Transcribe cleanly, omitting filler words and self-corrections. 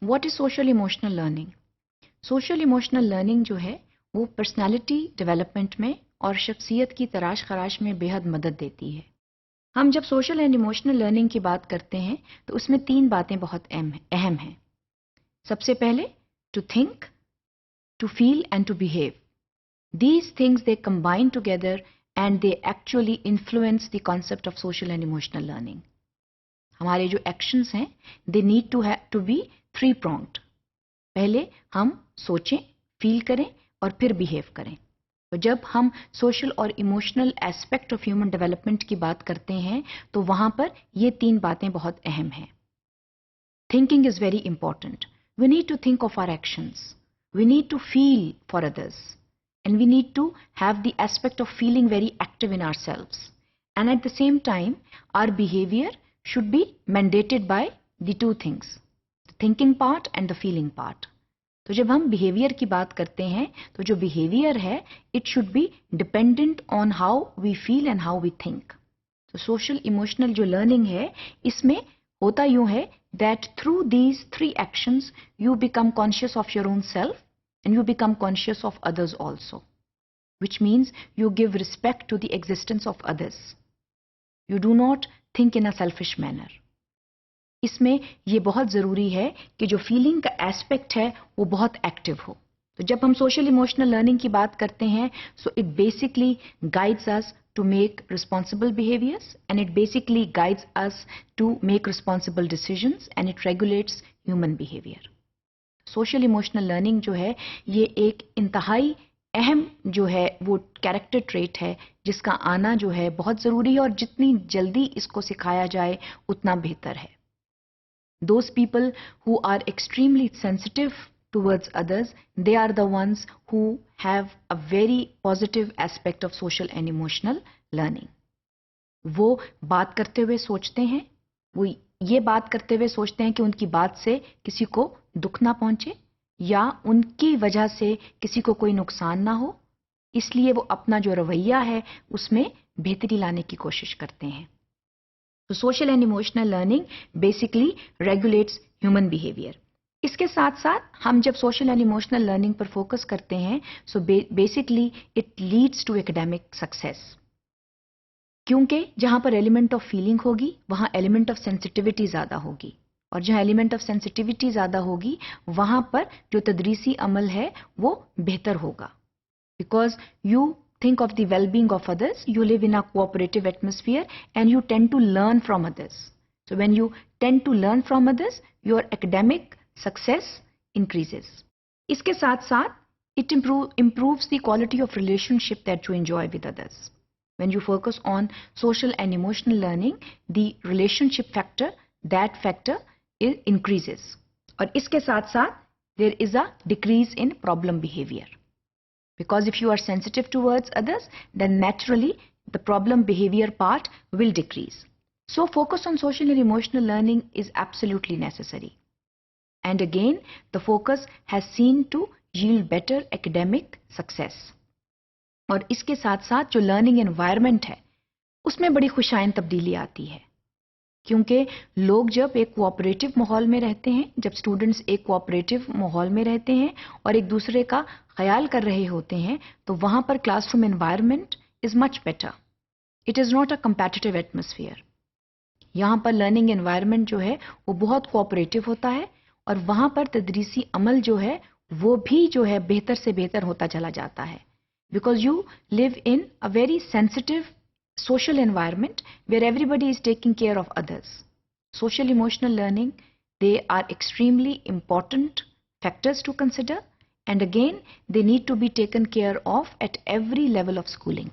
What is social emotional learning? Social emotional learning जो है वो पर्सनालिटी डेवलपमेंट में और शख्सियत की तराश खराश में बेहद मदद देती है। हम जब सोशल एंड इमोशनल लर्निंग की बात करते हैं तो उसमें 3 बातें बहुत अहम हैं। सबसे पहले to think, to feel and to behave. These things they combine together and they actually influence the concept of social and emotional learning. हमारे जो एक्शंस हैं they need to be three pronged. पहले हम सोचें, फील करें और फिर behave करें। तो जब हम सोशल और emotional aspect of human development की बात करते हैं तो वहां पर ये 3 बातें बहुत अहम हैं। Thinking is very important. We need to think of our actions, we need to feel for others, and we need to have the aspect of feeling very active in ourselves. And at the same time, our behavior should be mandated by the 2 things, the thinking part and the feeling part. तो जब हम behavior की बात करते हैं तो जो behavior है it should be dependent on how we feel and how we think. तो social emotional जो learning है इसमें होता यूं है that through these 3 actions you become conscious of your own self and you become conscious of others also, which means you give respect to the existence of others. You do not think in a selfish manner. इसमें ये बहुत ज़रूरी है कि जो feeling का aspect है वो बहुत एक्टिव हो। तो जब हम सोशल इमोशनल लर्निंग की बात करते हैं so it basically guides us to make responsible behaviors and it basically guides us to make responsible decisions and it regulates human behavior. Social emotional learning जो है ये एक इंतहाई अहम जो है वो कैरेक्टर ट्रेट है जिसका आना जो है बहुत ज़रूरी है और जितनी जल्दी इसको सिखाया जाए उतना बेहतर है। Those people who are extremely sensitive towards others, they are the ones who have a very positive aspect of social and emotional learning. वो बात करते हुए सोचते हैं, वो ये बात करते हुए सोचते हैं कि उनकी बात से किसी को दुख ना पहुंचे या उनकी वजह से किसी को कोई नुकसान ना हो, इसलिए वो अपना जो रवैया है उसमें बेहतरी लाने की कोशिश करते हैं। तो social and emotional learning basically regulates human behaviour. इसके साथ साथ हम जब सोशल एंड इमोशनल लर्निंग पर फोकस करते हैं so basically it leads to academic success, क्योंकि जहां पर एलिमेंट ऑफ फीलिंग होगी वहां एलिमेंट ऑफ सेंसिटिविटी ज़्यादा होगी और जहां एलिमेंट ऑफ सेंसिटिविटी ज़्यादा होगी वहां पर जो तदरीसी अमल है वो बेहतर होगा। Because you think of the well-being of others, you live in a cooperative atmosphere and you tend to learn from others. So when you tend to learn from others, your academic success increases. इसके साथ साथ it improves the quality of relationship that you enjoy with others. When you focus on social and emotional learning, the relationship factor, that factor increases. और इसके साथ साथ there is a decrease in problem behavior. Because if you are sensitive towards others, then naturally the problem behavior part will decrease. So focus on social and emotional learning is absolutely necessary. And again, the focus has seen to yield better academic success. और इसके साथ साथ जो learning environment है, उसमें बड़ी खुशाइन तब्दीली आती है। क्योंकि लोग जब एक कोऑपरेटिव माहौल में रहते हैं, जब स्टूडेंट्स एक कोऑपरेटिव माहौल में रहते हैं और एक दूसरे का ख्याल कर रहे होते हैं तो वहां पर classroom environment is much better. It is not a competitive atmosphere. यहाँ पर लर्निंग एनवायरनमेंट जो है वो बहुत कोऑपरेटिव होता है और वहां पर तदरीसी अमल जो है वो भी जो है बेहतर से बेहतर होता चला जाता है। Because you live in a very sensitive social environment where everybody is taking care of others. Social emotional learning, they are extremely important factors to consider and again they need to be taken care of at every level of schooling.